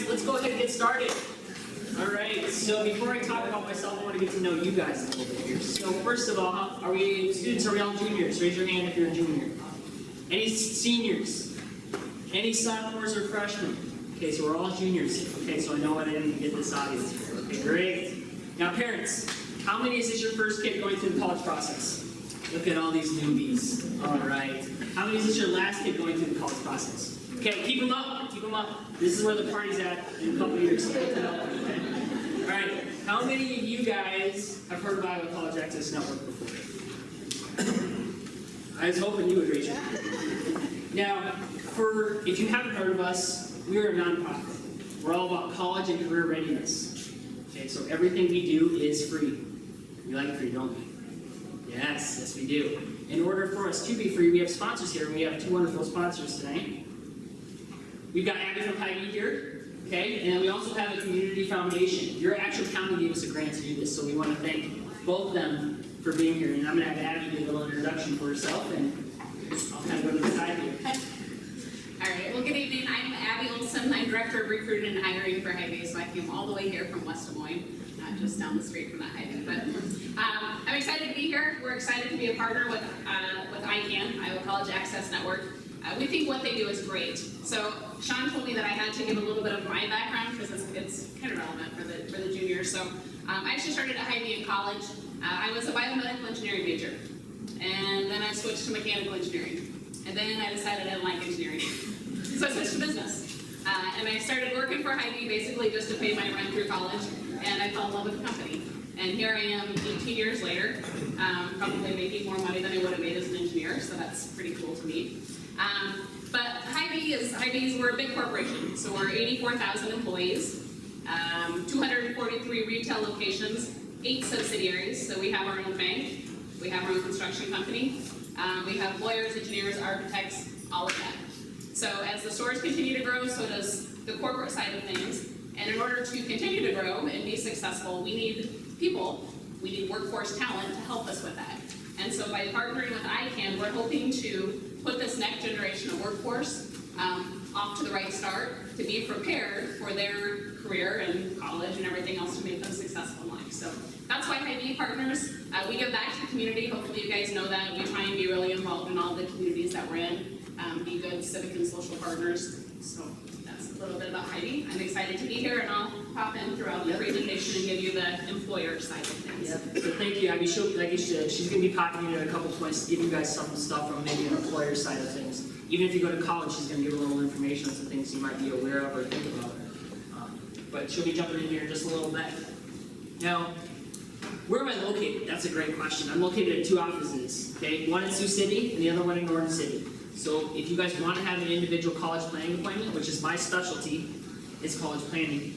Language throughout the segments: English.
let's go ahead and get started. All right, so before I talk about myself, I want to get to know you guys a little bit here. So first of all, are we students, are we all juniors? Raise your hand if you're a junior. Any seniors? Any sophomores or freshmen? Okay, so we're all juniors. Okay, so I know I didn't get this audience here. Okay, great. Now parents, how many is this your first kid going through the college process? Look at all these newbies. All right. How many is this your last kid going through the college process? Okay, keep them up, keep them up. This is where the party's at in a couple of years. Okay? All right, how many of you guys have heard of Iowa College Access Network before? I was hoping you would raise your hand. Now, if you haven't heard of us, we are a nonprofit. We're all about college and career readiness. Okay, so everything we do is free. We like free, don't we? Yes, we do. In order for us to be free, we have sponsors here, and we have two wonderful sponsors tonight. We've got Abby from Hy-Vee here, okay, and then we also have a community foundation. Your actual county gave us a grant to do this, so we want to thank both of them for being here. And I'm going to have Abby give a little introduction for herself, and I'll kind of go to the side here. All right, well, good evening. I'm Abby Olson. I'm Director of Recruiting and Hiring for Hy-Vee, so I came all the way here from West Des Moines, not just down the street from that Hy-Vee. But I'm excited to be here. We're excited to be a partner with ICAN, Iowa College Access Network. We think what they do is great. So Sean told me that I had to give a little bit of my background because it's kind of relevant for the juniors. So I actually started at Hy-Vee in college. I was a biomedical engineering major, and then I switched to mechanical engineering. And then I decided I didn't like engineering. So I switched to business. And I started working for Hy-Vee basically just to pay my rent through college, and I fell in love with the company. And here I am 18 years later, probably making more money than I would have made as an engineer, so that's pretty cool to me. But Hy-Vee's, we're a big corporation, so we're 84,000 employees, 243 retail locations, 8 subsidiaries, so we have our own bank, we have our own construction company, we have lawyers, engineers, architects, all of that. So as the stores continue to grow, so does the corporate side of things, and in order to continue to grow and be successful, we need people, we need workforce talent to help us with that. And so by partnering with ICAN, we're hoping to put this next generation of workforce off to the right start to be prepared for their career and college and everything else to make them successful in life. So that's why Hy-Vee partners. We give back to the community. Hopefully you guys know that. We try and be really involved in all the communities that we're in, be good civic and social partners. So that's a little bit about Hy-Vee. I'm excited to be here, and I'll pop in throughout the presentation and give you the employer side of things. Yep. So thank you, Abby. She's going to be popping in a couple points to give you guys some stuff from maybe an employer side of things. Even if you go to college, she's going to give a little information on some things you might be aware of or think about. But she'll be jumping in here in just a little bit. Now, where am I located? That's a great question. I'm located at 2 offices, okay? One in Sioux City and the other one in Norton City. So if you guys want to have an individual college planning appointment, which is my specialty, is college planning,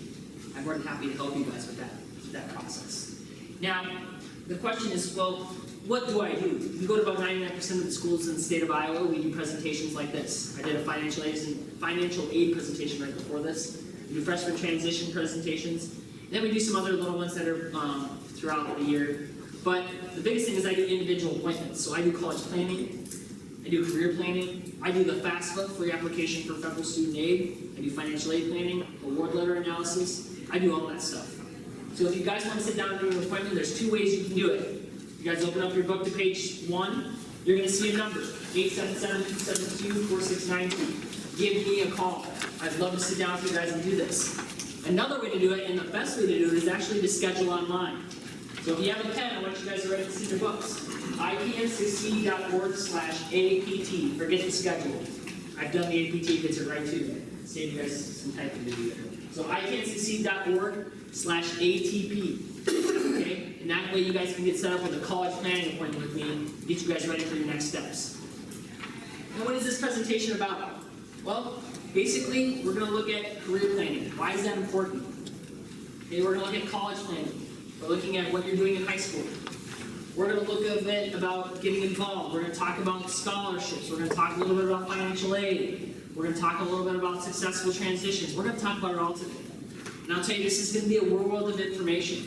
I'm more than happy to help you guys with that process. Now, the question is, well, what do I do? We go to about 99% of the schools in the state of Iowa. We do presentations like this. I did a financial aid presentation right before this. We do freshman transition presentations. And then we do some other little ones that are throughout the year. But the biggest thing is I do individual appointments. So I do college planning, I do career planning, I do the FAFSA, free application for federal student aid, I do financial aid planning, award letter analysis, I do all that stuff. So if you guys want to sit down and do an appointment, there's 2 ways you can do it. You guys open up your book to page 1, you're going to see a number, 877-272-4692. Give me a call. I'd love to sit down with you guys and do this. Another way to do it, and the best way to do it, is actually to schedule online. So if you have a pen, I want you guys to write this in your books. ICANsucceed.org/APT. Forget the schedule. I've done the APT, gets it right too. Save you guys some typing to do it. So ICANsucceed.org/ATP. Okay? And that way you guys can get set up with a college planning appointment with me and get you guys ready for your next steps. Now what is this presentation about? Well, basically, we're going to look at career planning. Why is that important? Okay, we're going to look at college planning. We're looking at what you're doing in high school. We're going to look a bit about getting involved. We're going to talk about scholarships. We're going to talk a little bit about financial aid. We're going to talk a little bit about successful transitions. We're going to talk about it all today. And I'll tell you, this is going to be a world of information.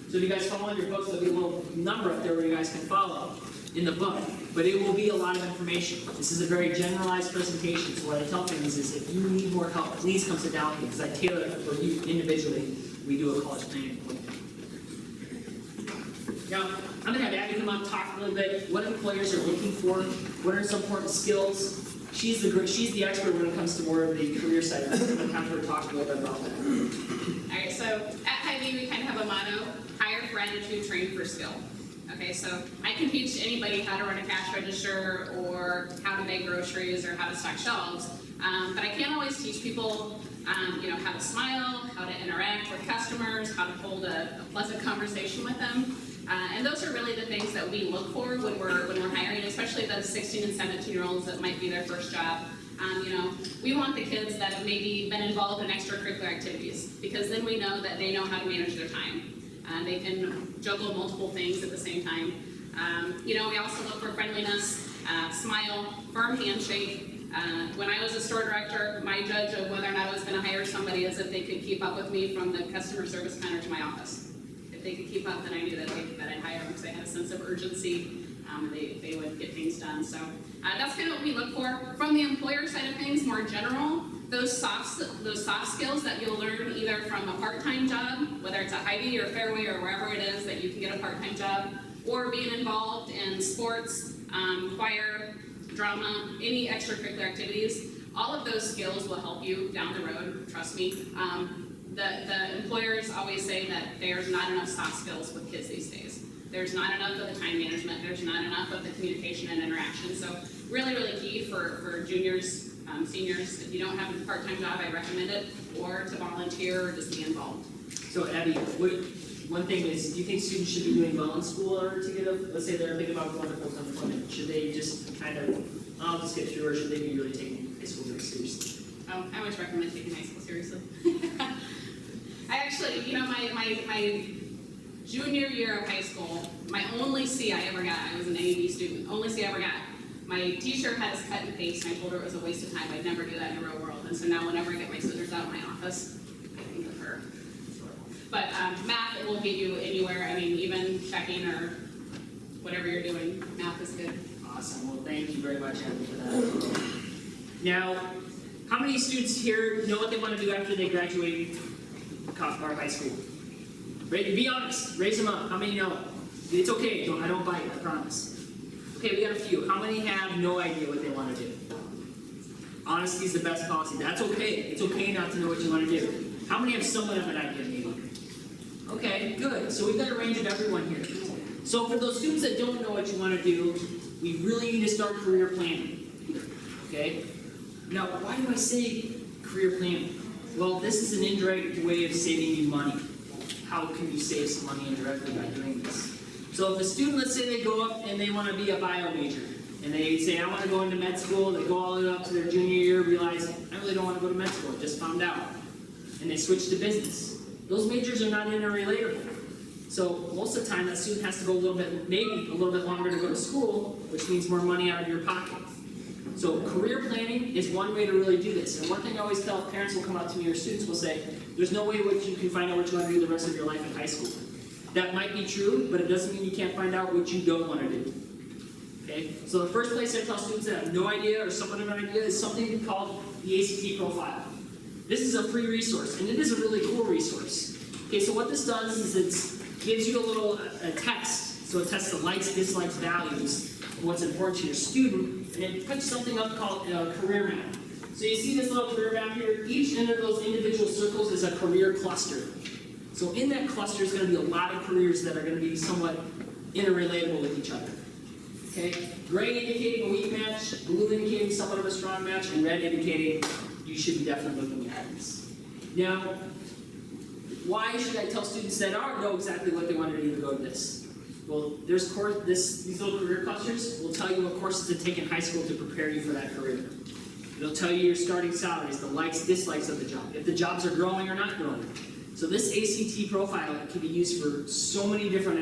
So if you guys follow in your books, there'll be a little number up there where you guys can follow. in the book, but it will be a lot of information. This is a very generalized presentation, so what I tell families is if you need more help, please come sit down with me, because I tailor it for you individually. We do a college planning appointment. Now, I'm going to have Abby come up, talk a little bit what employers are looking for, what are some important skills. She's the expert when it comes to more of the career side. I'm going to have her talk a little bit about that. All right, so at Hy-Vee we kind of have a motto: hire for attitude, train for skill. Okay, so I can teach anybody how to run a cash register or how to bag groceries or how to stock shelves, but I can't always teach people, how to smile, how to interact with customers, how to hold a pleasant conversation with them. And those are really the things that we look for when we're hiring, especially those 16 and 17-year-olds that might be their first job. We want the kids that have maybe been involved in extracurricular activities, because then we know that they know how to manage their time. They can juggle multiple things at the same time. We also look for friendliness, smile, firm handshake. When I was a store director, my judge of whether or not I was going to hire somebody is if they could keep up with me from the customer service counter to my office. If they could keep up, then I knew that I'd hire them, because they had a sense of urgency, and they would get things done. So that's kind of what we look for. From the employer side of things, more general, those soft skills that you'll learn either from a part-time job, whether it's at Hy-Vee or Fairway or wherever it is that you can get a part-time job, or being involved in sports, choir, drama, any extracurricular activities. All of those skills will help you down the road, trust me. The employers always say that there's not enough soft skills with kids these days. There's not enough of the time management, there's not enough of the communication and interaction. So really, really key for juniors, seniors. If you don't have a part-time job, I recommend it, or to volunteer or just be involved. So Abby, one thing is, do you think students should be doing well in school in order to get let's say they're thinking about going to full-time employment, should they just kind of, I'll just get through, or should they be really taking high school very seriously? Oh, I always recommend taking high school seriously. I actually, my junior year of high school, my only C I ever got, I was an AAB student, only C I ever got. My teacher had us cut and paste, and I told her it was a waste of time. I'd never do that in the real world. And so now whenever I get my scissors out of my office, I think of her. But math, it will get you anywhere. I mean, even checking or whatever you're doing, math is good. Awesome. Well, thank you very much, Abby, for that. Now, how many students here know what they want to do after they graduate our high school? Ready? Be honest. Raise them up. How many know? It's okay. I don't bite. I promise. Okay, we got a few. How many have no idea what they want to do? Honesty is the best policy. That's okay. It's okay not to know what you want to do. How many have somewhat of an idea, maybe? Okay, good. So we've got a range of everyone here. So for those students that don't know what you want to do, we really need to start career planning. Okay? Now, why do I say career planning? Well, this is an indirect way of saving you money. How can you save some money indirectly by doing this? So if a student, let's say they go up and they want to be a bio major, and they say, I want to go into med school, they go all the way up to their junior year, realize, I really don't want to go to med school, just found out. And they switch to business. Those majors are not interrelatable. So most of the time, that student has to go maybe a little bit longer to go to school, which means more money out of your pocket. So career planning is one way to really do this. And one thing I always tell parents will come up to me, or students will say, there's no way which you can find out what you want to do the rest of your life in high school. That might be true, but it doesn't mean you can't find out what you don't want to do. Okay? So the first place I tell students that have no idea or somewhat of an idea is something called the ACT profile. This is a free resource, and it is a really cool resource. Okay, so what this does is it gives you a test. So it tests the likes, dislikes, values, what's important to your student, and it puts something up called a career map. So you see this little career map here? Each one of those individual circles is a career cluster. So in that cluster is going to be a lot of careers that are going to be somewhat interrelatable with each other. Okay? Gray indicating a weak match, blue indicating somewhat of a strong match, and red indicating you should be definitely looking at this. Now, why should I tell students that know exactly what they want to do to go to this? Well, these little career clusters will tell you what courses to take in high school to prepare you for that career. It'll tell you your starting salaries, the likes, dislikes of the job, if the jobs are growing or not growing. So this ACT profile can be used for so many different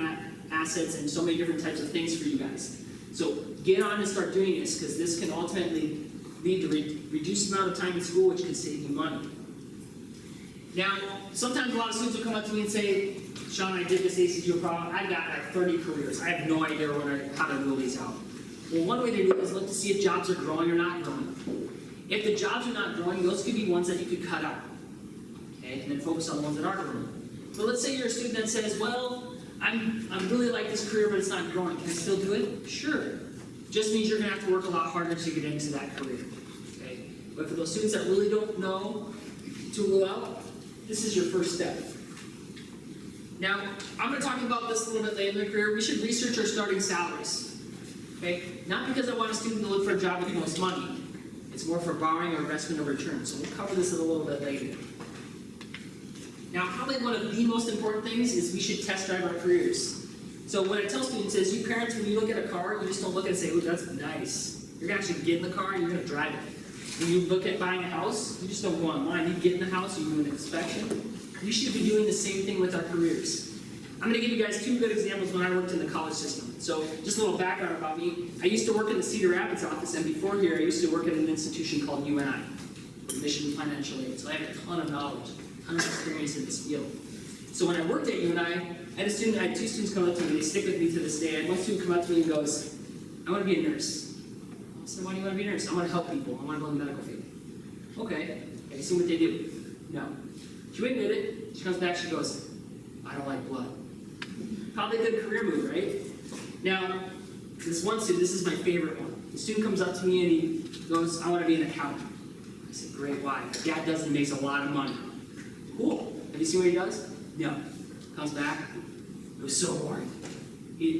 assets and so many different types of things for you guys. So get on and start doing this, because this can ultimately lead to reduced amount of time in school, which can save you money. Now, sometimes a lot of students will come up to me and say, Sean and I did this ACGO problem. I've got like 30 careers. I have no idea how to rule these out. Well, one way to do it is look to see if jobs are growing or not growing. If the jobs are not growing, those could be ones that you could cut out. Okay, and then focus on the ones that are growing. But let's say you're a student that says, well, I'm really like this career, but it's not growing. Can I still do it? Sure. Just means you're going to have to work a lot harder to get into that career. Okay? But for those students that really don't know to rule out, this is your first step. Now, I'm going to talk about this a little bit later in the career. We should research our starting salaries. Okay? Not because I want a student to look for a job with the most money. It's more for borrowing or investment of return. So we'll cover this a little bit later. Now, probably one of the most important things is we should test drive our careers. So what I tell students is, you parents, when you look at a car, you just don't look at it and say, oh, that's nice. You're going to actually get in the car and you're going to drive it. When you look at buying a house, you just don't go online. You get in the house, you do an inspection. We should be doing the same thing with our careers. I'm going to give you guys 2 good examples when I worked in the college system. So just a little background about me. I used to work in the Cedar Rapids office, and before here, I used to work at an institution called UNI, Michigan Financial Aid. So I have a ton of knowledge, a ton of experience in this field. So when I worked at UNI, I had 2 students come up to me, they stick with me to this day. I had one student come up to me and goes, I want to be a nurse. I said, why do you want to be a nurse? I want to help people. I want to go in the medical field. Okay, have you seen what they do? No. She went and did it. She comes back, she goes, I don't like blood. Probably a good career move, right? Now, this one student, this is my favorite one. The student comes up to me and he goes, I want to be an accountant. I said, great, why? My dad does and makes a lot of money. Cool. Have you seen what he does? No. Comes back. It was so boring.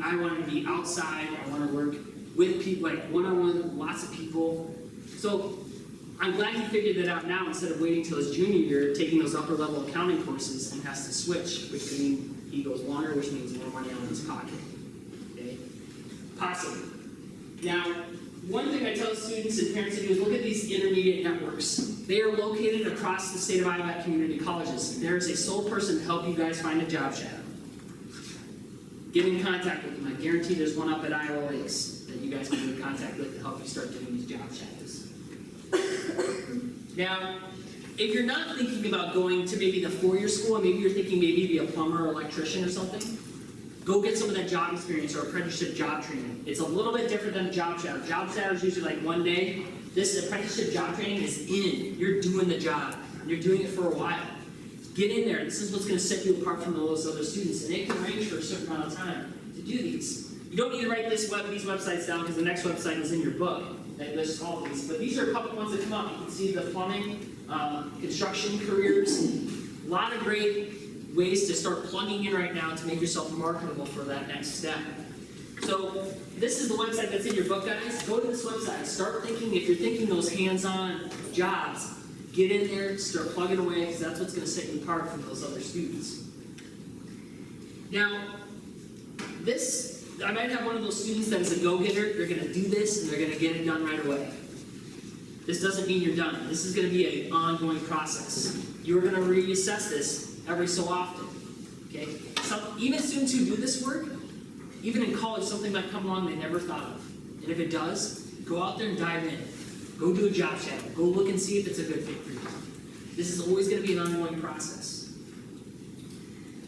I want to be outside. I want to work with people, like one-on-one, lots of people. So I'm glad he figured that out now instead of waiting till his junior year, taking those upper-level accounting courses and has to switch, which means he goes longer, which means more money out of his pocket. Okay? Possibly. Now, one thing I tell students and parents to do is look at these intermediate networks. They are located across the state of Iowa at community colleges. There is a sole person to help you guys find a job shadow. Get in contact with them. I guarantee there's one up at Iowa Lakes that you guys can get in contact with to help you start doing these job shadows. Now, if you're not thinking about going to maybe the 4-year school, and maybe you're thinking maybe to be a plumber or electrician or something, go get some of that job experience or apprenticeship job training. It's a little bit different than a job shadow. Job shadow is usually like one day. This apprenticeship job training is in. You're doing the job. You're doing it for a while. Get in there. This is what's going to set you apart from those other students. And it can range for a certain amount of time to do these. You don't need to write these websites down because the next website is in your book that lists all of these. But these are a couple ones that come up. You can see the plumbing, construction careers. A lot of great ways to start plugging in right now to make yourself marketable for that next step. So this is the website that's in your book, guys. Go to this website. Start thinking, if you're thinking those hands-on jobs, get in there, start plugging away, because that's what's going to set you apart from those other students. Now, I might have one of those students that is a go-getter. They're going to do this, and they're going to get it done right away. This doesn't mean you're done. This is going to be an ongoing process. You're going to reassess this every so often. Okay? Even students who do this work, even in college, something might come along they never thought of. And if it does, go out there and dive in. Go do a job shadow. Go look and see if it's a good fit for you. This is always going to be an ongoing process.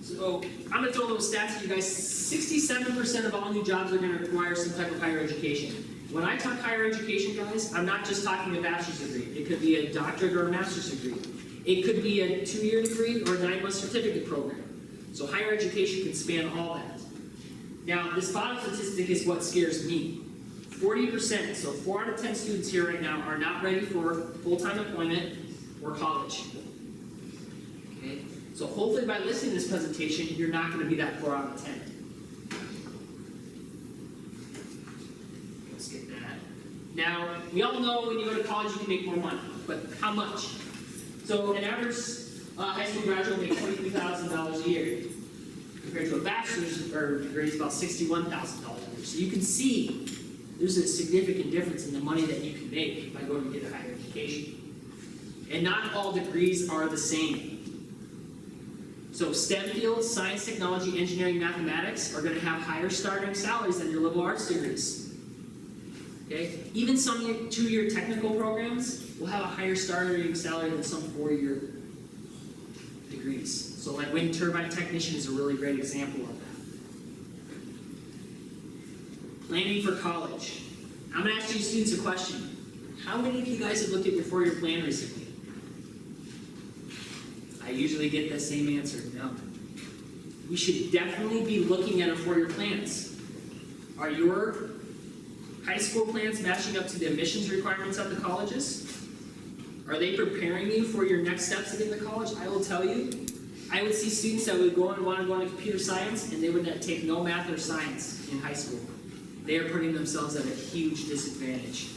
So I'm going to throw a little stats at you guys. 67% of all new jobs are going to require some type of higher education. When I talk higher education, guys, I'm not just talking a bachelor's degree. It could be a doctorate or a master's degree. It could be a 2-year degree or a 9-month certificate program. So higher education can span all that. Now, this bottom statistic is what scares me. 40%, so 4 out of 10 students here right now are not ready for full-time employment or college. Okay? So hopefully by listening to this presentation, you're not going to be that 4 out of 10. Let's get that. Now, we all know when you go to college, you can make more money, but how much? So an average high school graduate will make $23,000 a year. Compared to a bachelor's degree, is about $61,000 a year. So you can see there's a significant difference in the money that you can make by going to get a higher education. And not all degrees are the same. So STEM fields, science, technology, engineering, mathematics, are going to have higher starting salaries than your liberal arts degrees. Okay? Even some 2-year technical programs will have a higher starting salary than some 4-year degrees. So like wind turbine technician is a really great example of that. Planning for college. I'm going to ask you students a question. How many of you guys have looked at your four-year plan recently? I usually get the same answer, no. We should definitely be looking at our four-year plans. Are your high school plans matching up to the admissions requirements at the colleges? Are they preparing you for your next steps to get into college? I will tell you, I would see students that would go and want to go into computer science and they would take no math or science in high school. They are putting themselves at a huge disadvantage.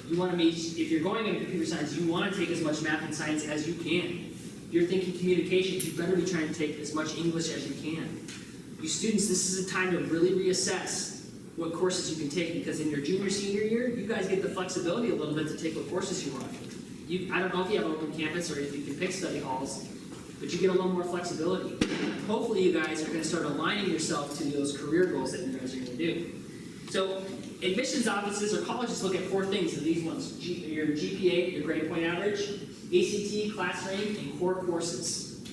You want to be, if you're going into computer science, you want to take as much math and science as you can. If you're thinking communications, you better be trying to take as much English as you can. You students, this is a time to really reassess what courses you can take, because in your junior, senior year, you guys get the flexibility a little bit to take what courses you want. I don't know if you have open campus or if you can pick study halls, but you get a little more flexibility. Hopefully you guys are going to start aligning yourself to those career goals that you guys are going to do. So admissions offices or colleges look at four things of these ones: your GPA, your grade point average, ACT, class rank, and core courses.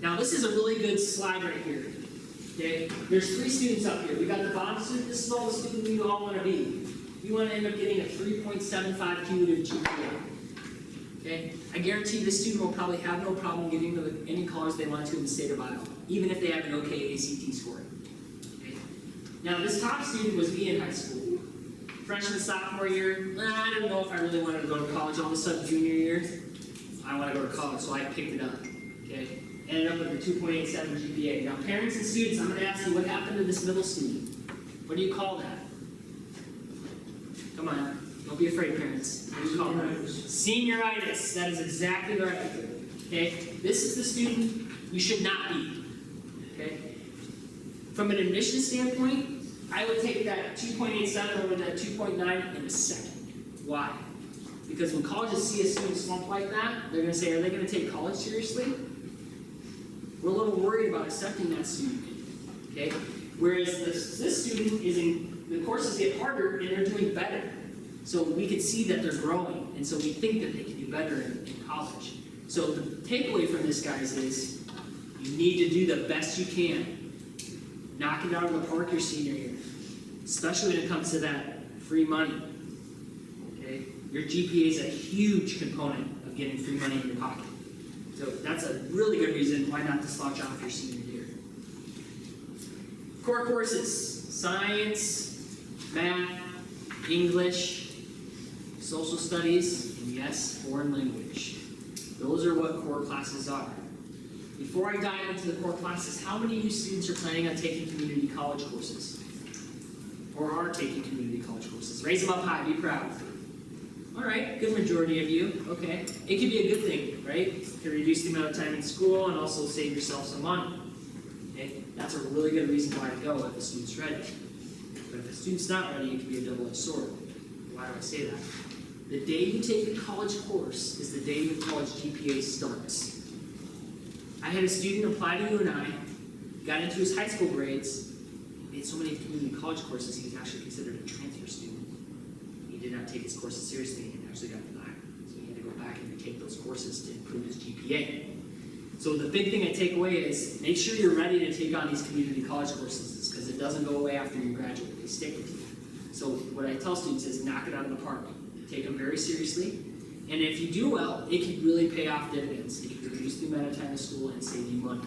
Now this is a really good slide right here. Okay, there's three students up here. We got the bottom student. This is all the student we all want to be. You want to end up getting a 3.75 cumulative GPA. Okay, I guarantee this student will probably have no problem getting to any college they want to in the state of Iowa, even if they have an okay ACT score. Okay. Now this top student was me in high school. Freshman, sophomore year, I didn't know if I really wanted to go to college. All of a sudden, junior year, I want to go to college, so I picked it up. Okay, ended up with a 2.87 GPA. Now, parents and students, I'm going to ask you, what happened to this middle student? What do you call that? Come on, don't be afraid, parents. What do you call that? Senioritis. That is exactly right. Okay, this is the student you should not be. Okay, from an admission standpoint, I would take that 2.87 over that 2.9 in a second. Why? Because when colleges see a student slump like that, they're going to say, are they going to take college seriously? We're a little worried about accepting that student. Okay? Whereas this student is in, the courses get harder and they're doing better. So we can see that they're growing, and so we think that they can do better in college. So the takeaway from this, guys, is you need to do the best you can. Knock it out of the park your senior year, especially when it comes to that free money. Okay, your GPA is a huge component of getting free money in your pocket. So that's a really good reason why not to slouch off your senior year. Core courses: science, math, English, social studies, and yes, foreign language. Those are what core classes are. Before I dive into the core classes, how many of you students are planning on taking community college courses? Or are taking community college courses? Raise them up high, be proud. All right, good majority of you, okay. It could be a good thing, right? It can reduce the amount of time in school and also save yourself some money. Okay, that's a really good reason why to go if the student's ready. But if the student's not ready, it can be a double-edged sword. Why do I say that? The day you take a college course is the day your college GPA starts. I had a student apply to UNI, got into his high school grades, made so many community college courses, he was actually considered a transfer student. He did not take his courses seriously and actually got denied. So he had to go back and take those courses to improve his GPA. So the big thing I take away is make sure you're ready to take on these community college courses, because it doesn't go away after you graduate. They stick with you. So what I tell students is knock it out of the park. Take them very seriously. And if you do well, it can really pay off dividends. It can reduce the amount of time in school and save you money.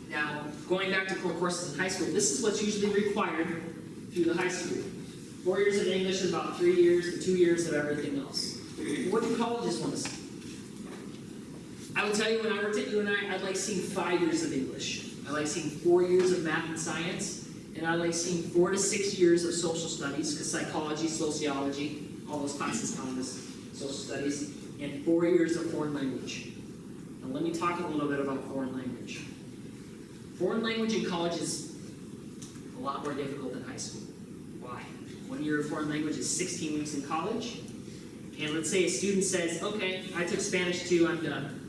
Now, going back to core courses in high school, this is what's usually required through the high school. 4 years of English and about 3 years to 2 years of everything else. What do colleges want to see? I will tell you, when I worked at UNI, I like seeing 5 years of English. I like seeing 4 years of math and science, and I like seeing 4 to 6 years of social studies, because psychology, sociology, all those classes count as social studies, and 4 years of foreign language. Now let me talk a little bit about foreign language. Foreign language in college is a lot more difficult than high school. Why? 1 year of foreign language is 16 weeks in college, and let's say a student says, okay, I took Spanish 2, I'm done,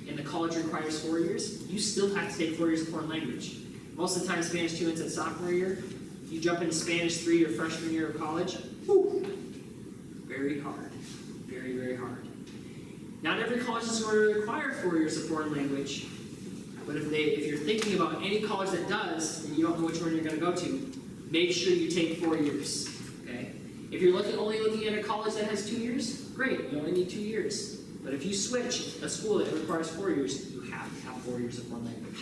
and the college requires 4 years, you still have to take 4 years of foreign language. Most of the time, Spanish 2 ends at sophomore year. If you jump into Spanish 3 your freshman year of college, whew, very hard, very, very hard. Not every college is going to require 4 years of foreign language, but if you're thinking about any college that does, and you don't know which one you're going to go to, make sure you take 4 years, okay? If you're only looking at a college that has 2 years, great, you only need 2 years. But if you switch a school that requires 4 years, you have to have 4 years of foreign language.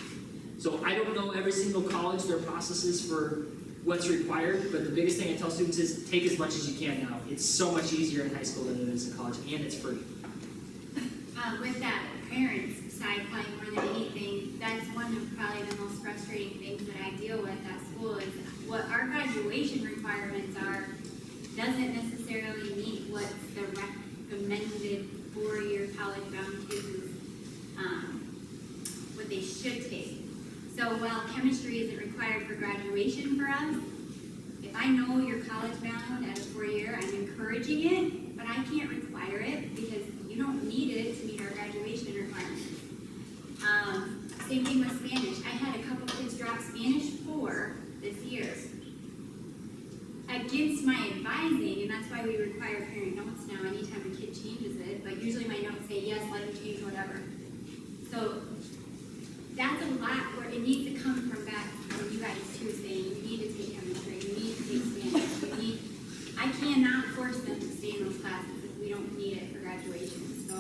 So I don't know every single college, their processes for what's required, but the biggest thing I tell students is take as much as you can now. It's so much easier in high school than it is in college, and it's free. With that parents side probably more than anything, that's one of probably the most frustrating things that I deal with at school is what our graduation requirements are doesn't necessarily meet what the recommended 4-year college-bound kids is, what they should take. So while chemistry isn't required for graduation for us, if I know you're college-bound at a 4-year, I'm encouraging it, but I can't require it because you don't need it to meet our graduation requirements. Same thing with Spanish. I had a couple kids drop Spanish 4 this year. Against my advising, and that's why we require parent notes now anytime a kid changes it, but usually my notes say, yes, let him change whatever. So that's a lot where it needs to come from back from you guys too, saying you need to take chemistry, you need to take Spanish, I cannot force them to stay in those classes if we don't need it for graduation. So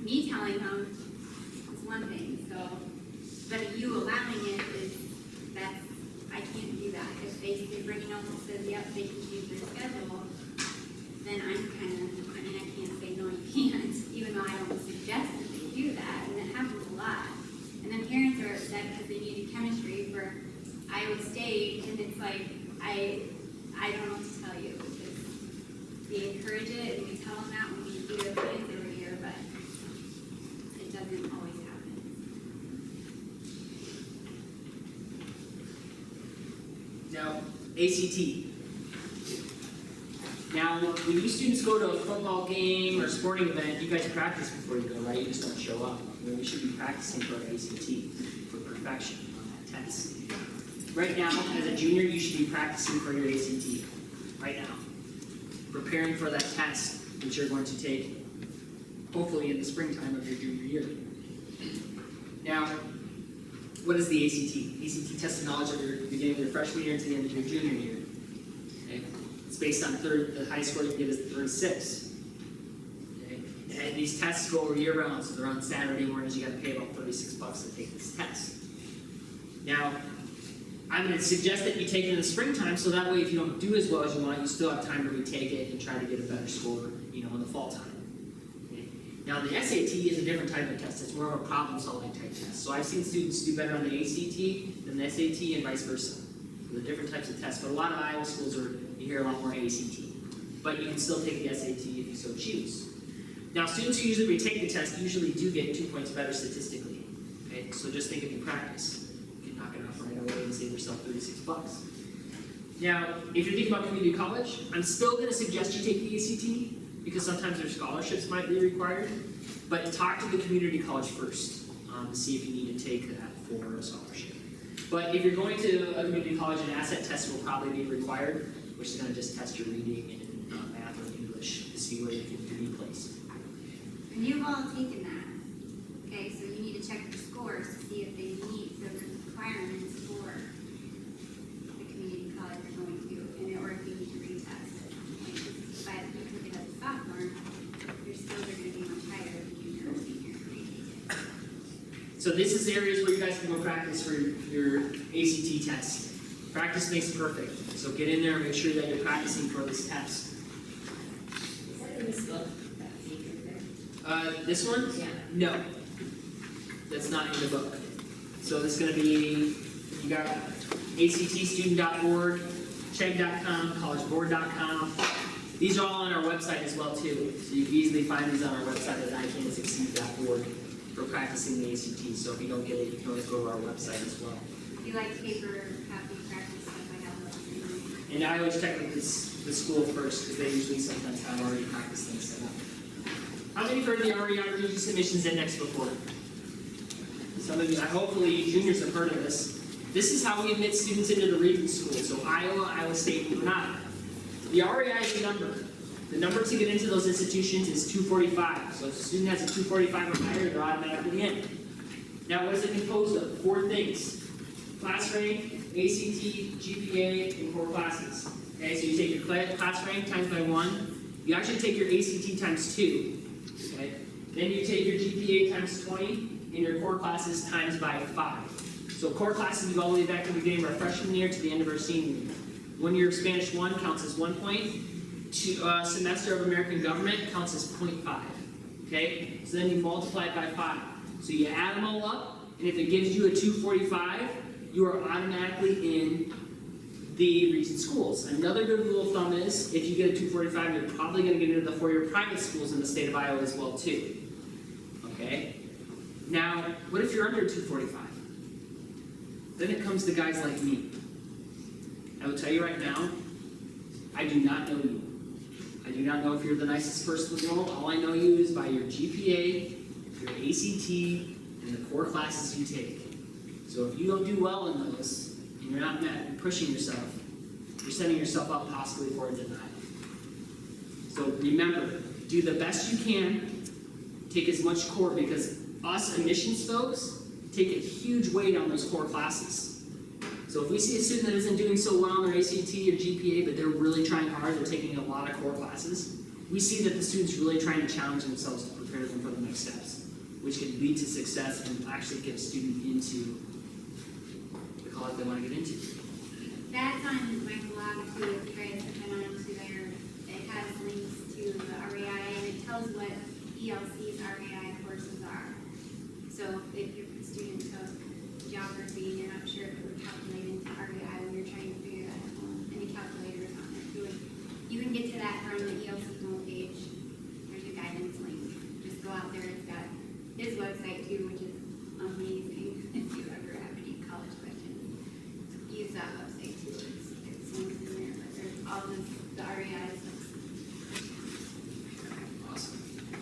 me telling them is one thing, but you allowing it is, I can't do that. If they bring a note that says, yep, they can change their schedule, then I can't say, no, you can't, even though I don't suggest that they do that, and it happens a lot. And then parents are upset because they needed chemistry for Iowa State, and it's like, I don't know what to tell you, because we encourage it, and we tell them that when we do their plans every year, but it doesn't always happen. Now, ACT. Now, when you students go to a football game or sporting event, you guys practice before you go, right? You just don't show up. We should be practicing for our ACT, for perfection on that test. Right now, as a junior, you should be practicing for your ACT. Right now. Preparing for that test, which you're going to take, hopefully in the springtime of your junior year. Now, what is the ACT? ACT tests the knowledge of your beginning of your freshman year to the end of your junior year. Okay? It's based on the highest score you can get is 36. Okay? And these tests go over year round, so they're on Saturday mornings. You got to pay about $36 to take this test. Now, I'm going to suggest that you take it in the springtime, so that way if you don't do as well as you want, you still have time to retake it and try to get a better score, in the fall time. Now, the SAT is a different type of test. It's more of a problem-solving type test. So I've seen students do better on the ACT than the SAT and vice versa. So they're different types of tests, but a lot of Iowa schools you hear a lot more ACT. But you can still take the SAT if you so choose. Now, students who usually retake the test usually do get 2 points better statistically. Okay? So just think if you practice, you can knock it off right away and save yourself $36. Now, if you're thinking about community college, I'm still going to suggest you take the ACT, because sometimes their scholarships might be required, but talk to the community college first to see if you need to take that for a scholarship. But if you're going to a community college, an asset test will probably be required, which is going to just test your reading and math or English to see where you can be placed. And you've all taken that, okay, so you need to check your scores to see if they meet the requirements for the community college you're going to, or if you need to retest it. But if you took it as a sophomore, your skills are going to be much higher than junior or senior to retake it. So this is areas where you guys can go practice for your ACT test. Practice makes perfect, so get in there and make sure that you're practicing for this test. Is that in this book, that secret there? This one? Yeah. No. That's not in the book. So this is going to be, you got actstudent.org, chegg.com, collegeboard.com. These are all on our website as well too. So you can easily find these on our website at ICAN.org for practicing the ACT. So if you don't get it, you can always go to our website as well. If you like paper copy practice stuff, I have those. And I always check with the school first because they usually sometimes have already practiced things set up. How many have heard the already RG submissions index before? Some of you, hopefully you juniors have heard of this. This is how we admit students into the reading school. So Iowa, Iowa State, we're not. The REI is the number. The number to get into those institutions is 245. So if a student has a 245 or higher, they're automatically in. Now, what is it composed of? 4 things: class rank, ACT, GPA, and core classes. Okay, so you take your class rank times by 1. You actually take your ACT times 2. Okay, then you take your GPA times 20, and your core classes times by 5. So core classes go all the way back to the beginning of our freshman year to the end of our senior year. 1 year of Spanish 1 counts as 1 point. Semester of American Government counts as 0.5. Okay, so then you multiply it by 5. So you add them all up, and if it gives you a 245, you are automatically in the region schools. Another good rule of thumb is, if you get a 245, you're probably going to get into the 4-year private schools in the state of Iowa as well too. Okay? Now, what if you're under 245? Then it comes to guys like me. I will tell you right now, I do not know you. I do not know if you're the nicest person in the world. All I know you is by your GPA, your ACT, and the core classes you take. So if you don't do well in those, and you're not pushing yourself, you're setting yourself up possibly for a denial. So remember, do the best you can, take as much core, because us admissions folks take a huge weight on those core classes. So if we see a student that isn't doing so well in their ACT or GPA, but they're really trying hard, they're taking a lot of core classes, we see that the student's really trying to challenge themselves to prepare them for the next steps, which can lead to success and actually get a student into the college they want to get into. That's on my blog too, if you guys have been on to there. It has links to the REI and it tells what ELC's REI courses are. So if your student took geography and you're not sure if it would calculate into REI when you're trying to figure that out, any calculators on it. You can get to that from the ELC homepage. There's a guidance link. Just go out there. It's got his website too, which is amazing. If you ever have any college questions, use that website too. It's linked in there, but there's all the REI stuff. Awesome.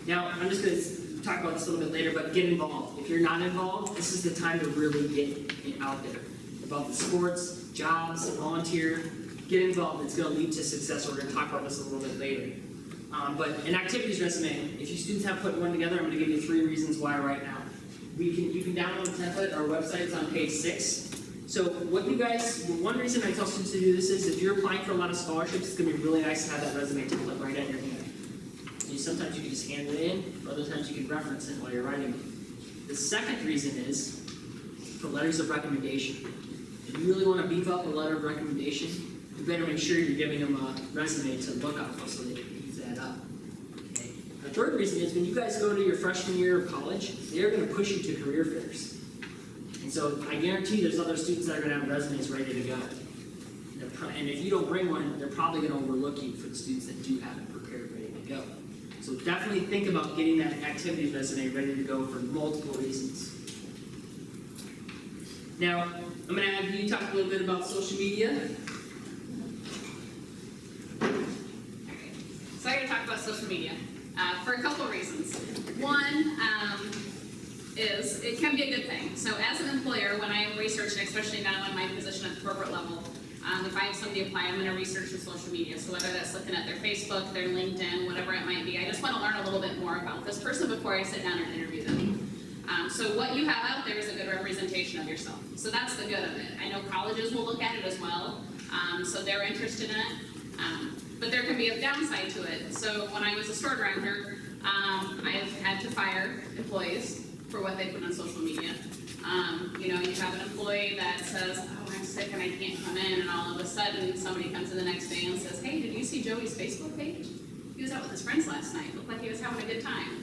Now, I'm just going to talk about this a little bit later, but get involved. If you're not involved, this is the time to really get out there. About the sports, jobs, volunteer, get involved. It's going to lead to success. We're going to talk about this a little bit later. But an activities resume, if you students have put one together, I'm going to give you 3 reasons why right now. You can download the template. Our website's on page 6. So one reason I tell students to do this is if you're applying for a lot of scholarships, it's going to be really nice to have that resume template right at your hand. Sometimes you can just hand it in, other times you can reference it while you're writing it. The second reason is for letters of recommendation. If you really want to beef up a letter of recommendation, you better make sure you're giving them a resume to look out for so they can use that up. Okay. The third reason is when you guys go to your freshman year of college, they're going to push you to career fairs. And so I guarantee there's other students that are going to have resumes ready to go. And if you don't bring one, they're probably going to overlook you for the students that do have it prepared, ready to go. So definitely think about getting that activities resume ready to go for multiple reasons. Now, I'm going to have you talk a little bit about social media. So I'm going to talk about social media for a couple of reasons. One is it can be a good thing. So as an employer, when I am researching, especially now in my position at the corporate level, if I have somebody apply, I'm going to research their social media. So whether that's looking at their Facebook, their LinkedIn, whatever it might be, I just want to learn a little bit more about this person before I sit down and interview them. So what you have out there is a good representation of yourself. So that's the good of it. I know colleges will look at it as well, so they're interested in it. But there can be a downside to it. So when I was a store director, I've had to fire employees for what they put on social media. You have an employee that says, oh, I'm sick and I can't come in, and all of a sudden somebody comes in the next day and says, hey, did you see Joey's Facebook page? He was out with his friends last night. Looked like he was having a good time.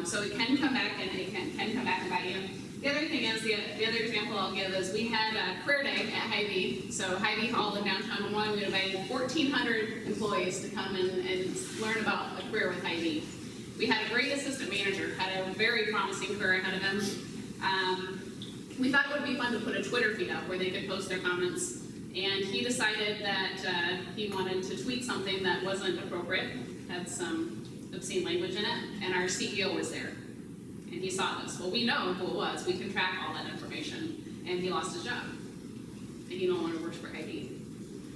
So it can come back and it can come back and bite you. The other thing is, the other example I'll give is we had a career day at Hy-Vee. So Hy-Vee Hall in downtown Des Moines, we invited 1,400 employees to come and learn about a career with Hy-Vee. We had a great assistant manager, had a very promising career ahead of him. We thought it would be fun to put a Twitter feed up where they could post their comments. And he decided that he wanted to tweet something that wasn't appropriate, had some obscene language in it, and our CEO was there. And he saw this. Well, we know who it was. We can track all that information. And he lost his job. And he no longer works for Hy-Vee.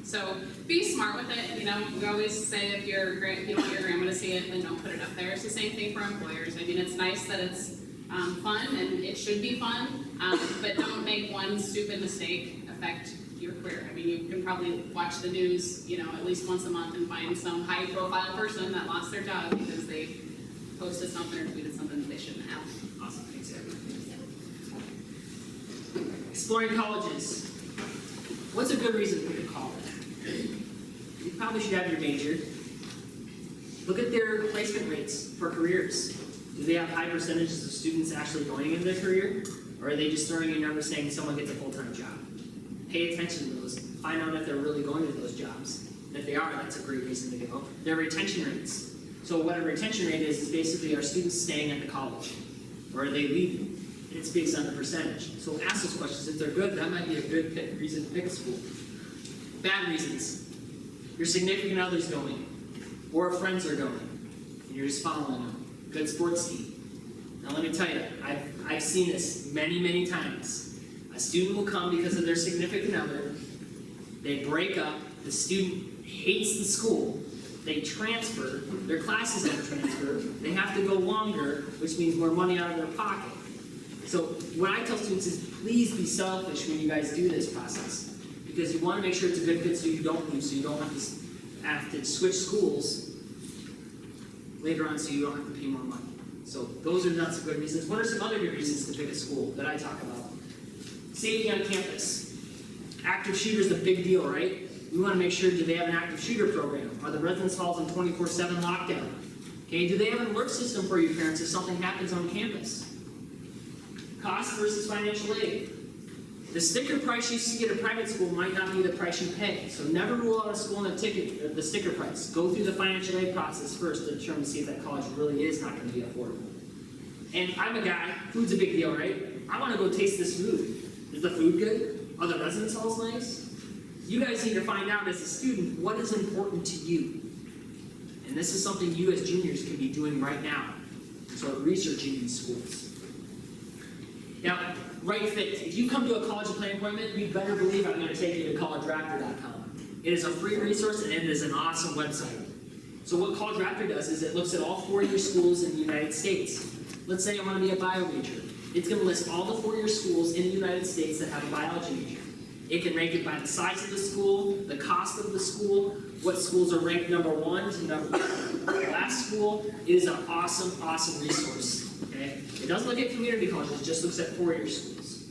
So be smart with it. You know, we always say if you don't want your grandma to see it, then don't put it up there. It's the same thing for employers. I mean, it's nice that it's fun, and it should be fun, but don't make one stupid mistake affect your career. I mean, you can probably watch the news, you know, at least once a month and find some high-profile person that lost their job because they posted something or tweeted something that they shouldn't have. Awesome, thanks, Abby. Exploring colleges. What's a good reason to pick a college? You probably should have your major. Look at their placement rates for careers. Do they have high percentages of students actually going into their career? Or are they just throwing a number saying someone gets a full-time job? Pay attention to those. Find out if they're really going to those jobs. And if they are, that's a great reason to go. Their retention rates. So what a retention rate is basically are students staying at the college? Or are they leaving? And it's based on the percentage. So ask those questions. If they're good, that might be a good reason to pick a school. Bad reasons. Your significant other's going. Or friends are going. And you're just following them. Good sports team. Now let me tell you, I've seen this many, many times. A student will come because of their significant other. They break up. The student hates the school. They transfer. Their classes don't transfer. They have to go longer, which means more money out of their pocket. So what I tell students is please be selfish when you guys do this process. Because you want to make sure it's a good fit so you don't leave, so you don't have to switch schools later on so you don't have to pay more money. So those are not some good reasons. What are some other good reasons to pick a school that I talk about? Safety on campus. Active shooter is a big deal, right? We want to make sure, do they have an active shooter program? Are the residence halls on 24/7 lockdown? Okay, do they have an alert system for your parents if something happens on campus? Cost versus financial aid. The sticker price you see at a private school might not be the price you pay. So never rule out a school on the sticker price. Go through the financial aid process first to determine to see if that college really is not going to be affordable. And I'm a guy, food's a big deal, right? I want to go taste this food. Is the food good? Are the residence halls nice? You guys need to find out as a student what is important to you. And this is something you as juniors can be doing right now. Start researching these schools. Now, right fit. If you come to a college planning appointment, you better believe I'm going to take you to collegeraptor.com. It is a free resource and it is an awesome website. So what College Raptor does is it looks at all four-year schools in the United States. Let's say I want to be a bio major. It's going to list all the four-year schools in the United States that have a biology major. It can rank it by the size of the school, the cost of the school, what schools are ranked number 1 to number 2. The last school is an awesome, awesome resource. Okay? It doesn't look at community colleges, it just looks at four-year schools.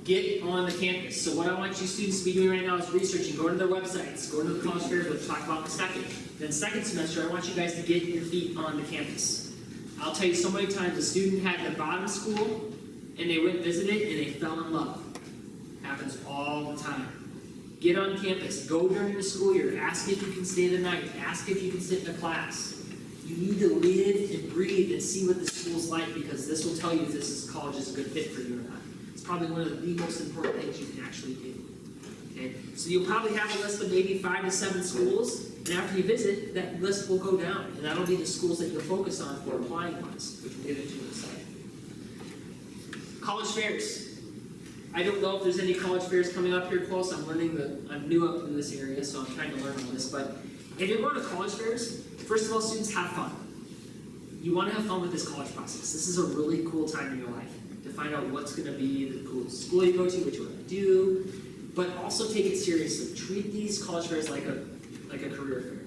Get on the campus. So what I want you students to be doing right now is researching, going to their websites, going to the college fairs, we'll talk about in a second. Then second semester, I want you guys to get your feet on the campus. I'll tell you so many times a student had the bottom school, and they went visit it, and they fell in love. Happens all the time. Get on campus. Go during the school year. Ask if you can stay the night. Ask if you can sit in a class. You need to live and breathe and see what the school's like because this will tell you if this college is a good fit for you or not. It's probably one of the most important things you can actually do. Okay? So you'll probably have a list of maybe 5 to 7 schools, and after you visit, that list will go down, and that'll be the schools that you'll focus on for applying ones, which we'll get into in a second. College fairs. I don't know if there's any college fairs coming up here close. I'm new up in this area, so I'm trying to learn all this. But if you're going to college fairs, first of all, students, have fun. You want to have fun with this college process. This is a really cool time in your life to find out what's going to be the coolest school you go to, what you want to do, but also take it seriously. Treat these college fairs like a career fair.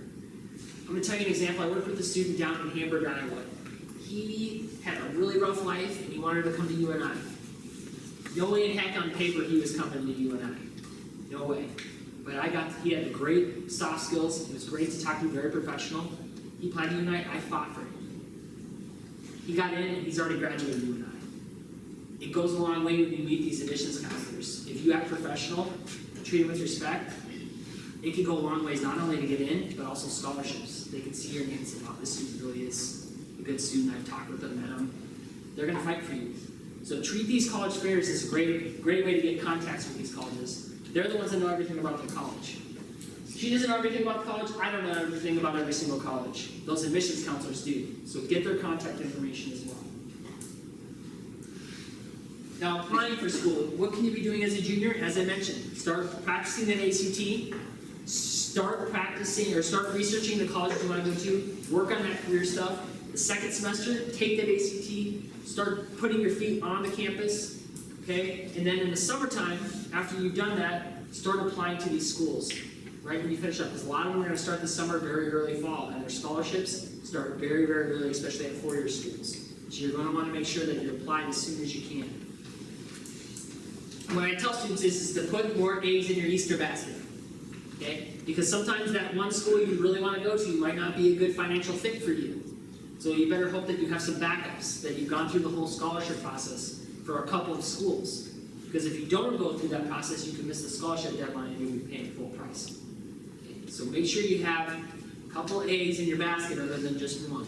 I'm going to tell you an example. I worked with a student down in Hamburg, Iowa. He had a really rough life, and he wanted to come to UNI. No way in heck on paper he was coming to UNI. No way. But he had great soft skills. He was great to talk to, very professional. He applied to UNI. I fought for him. He got in, and he's already graduated UNI. It goes a long way when you meet these admissions counselors. If you act professional, treat them with respect, it can go a long ways not only to get in, but also scholarships. They can see your name and say, wow, this student really is a good student. I've talked with them, met them. They're going to fight for you. So treat these college fairs as a great way to get contacts with these colleges. They're the ones that know everything about the college. She doesn't know everything about college. I don't know everything about every single college. Those admissions counselors do. So get their contact information as well. Now, applying for school, what can you be doing as a junior? As I mentioned, start practicing that ACT, start practicing or start researching the college you want to go to, work on that career stuff. The second semester, take that ACT, start putting your feet on the campus, okay? And then in the summertime, after you've done that, start applying to these schools, right when you finish up. Because a lot of them are going to start this summer, very early fall, and their scholarships start very, very early, especially at four-year schools. So you're going to want to make sure that you're applying as soon as you can. What I tell students is to put more eggs in your Easter basket, okay? Because sometimes that one school you really want to go to might not be a good financial fit for you. So you better hope that you have some backups, that you've gone through the whole scholarship process for a couple of schools. Because if you don't go through that process, you can miss the scholarship deadline and you'll be paying full price. Okay? So make sure you have a couple of eggs in your basket other than just one.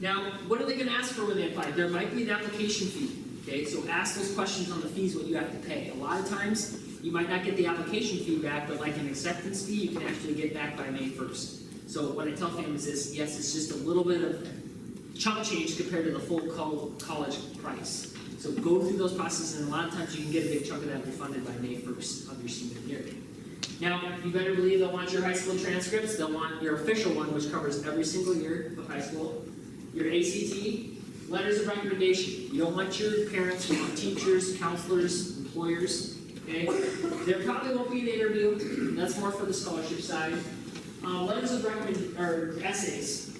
Now, what are they going to ask for when they apply? There might be an application fee. Okay, so ask those questions on the fees, what you have to pay. A lot of times, you might not get the application fee back, but like an acceptance fee, you can actually get back by May 1st. So what I tell families is, yes, it's just a little bit of chunk change compared to the full college price. So go through those processes, and a lot of times you can get a big chunk of that refunded by May 1st of your senior year. Now, you better believe they'll want your high school transcripts, they'll want your official one, which covers every single year of high school, your ACT, letters of recommendation. You don't want your parents, you want teachers, counselors, employers, okay? There probably won't be an interview, that's more for the scholarship side. Letters of recommendation, or essays.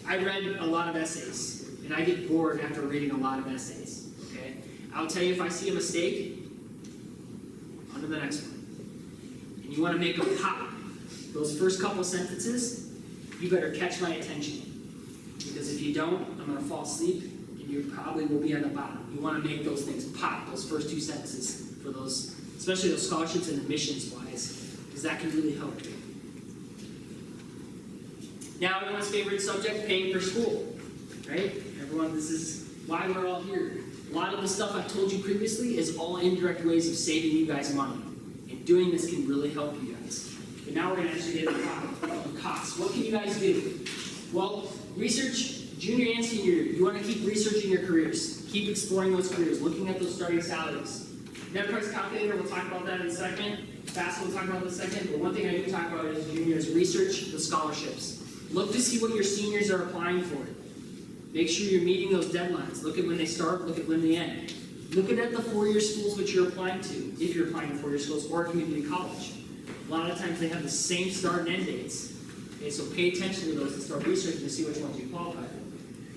I read a lot of essays, and I get bored after reading a lot of essays, okay? I'll tell you, if I see a mistake, on to the next one. And you want to make them pop. Those first couple sentences, you better catch my attention. Because if you don't, I'm going to fall asleep, and you probably will be on the bottom. You want to make those things pop, those first two sentences, for those, especially those scholarships and admissions-wise, because that can really help you. Now, everyone's favorite subject, paying for school, right? Everyone, this is why we're all here. A lot of the stuff I've told you previously is all indirect ways of saving you guys money. And doing this can really help you guys. But now we're going to actually get into costs. What can you guys do? Well, research junior and senior year. You want to keep researching your careers. Keep exploring those careers, looking at those starting salaries. Net price calculator, we'll talk about that in a second. FAFSA, we'll talk about in a second. But one thing I do talk about as junior is research the scholarships. Look to see what your seniors are applying for. Make sure you're meeting those deadlines. Look at when they start, look at when they end. Look at the four-year schools which you're applying to, if you're applying to four-year schools or community college. A lot of times they have the same start and end dates. Okay, so pay attention to those and start researching to see which ones you qualify for.